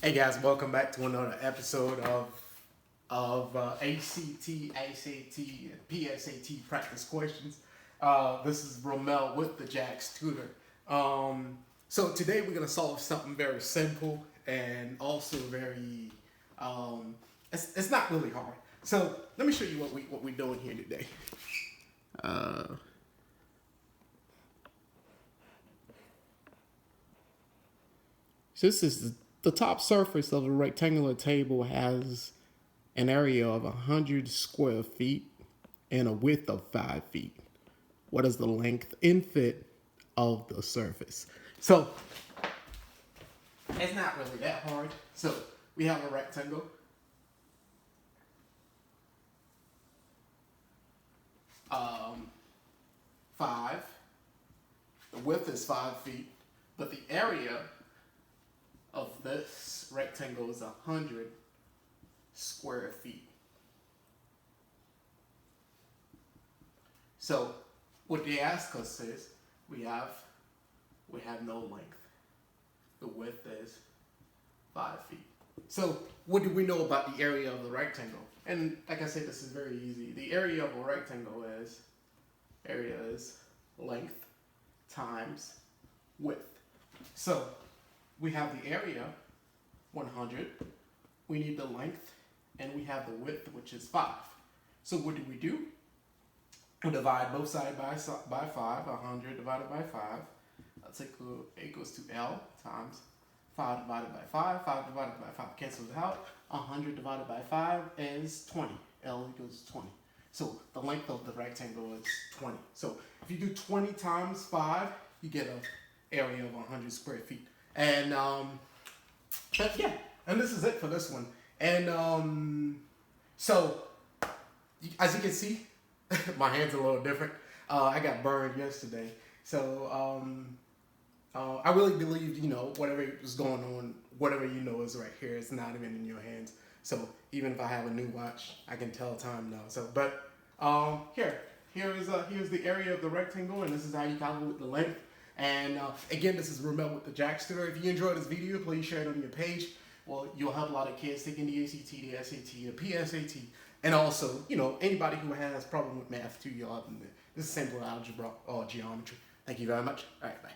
Hey guys, welcome back to another episode of ACT, and PSAT practice questions. This is Romel with the Jax Tutor. So today we're gonna solve something very simple and also very it's not really hard. So let me show you what we're doing here today. So this is the top surface of a rectangular table has an area of 100 square feet and a width of 5 feet. What is the length and width of the surface? So it's not really that hard. So we have a rectangle. Five. The width is 5 feet, but the area of this rectangle is 100 square feet. So what they ask us is we have no length. The width is 5 feet. So what do we know about the area of the rectangle? And like I said, this is very easy. The area of a rectangle is length times width. So we have the area 100, we need the length, and we have the width, which is 5. So what do? We divide both sides by 5. 100 divided by 5, that's equals to L times 5 divided by 5. 5 divided by 5 cancels out. 100 divided by 5 is 20. L equals 20. So the length of the rectangle is 20. So if you do 20 times 5, you get an area of 100 square feet. And but yeah, and this is it for this one. And so as you can see, my hand's a little different. I got burned yesterday, so I really believe whatever is going on, whatever is right here. It's not even in your hands. So even if I have a new watch, I can tell time now. So, but here's the area of the rectangle, and this is how you calculate the length. And again, this is Romel with the Jax Tutor. If you enjoyed this video, please share it on your page. Well, you'll help a lot of kids taking the ACT, the SAT, the PSAT, and also, anybody who has problem with math too. You'll help them. This is simple algebra or geometry. Thank you very much. All right, bye.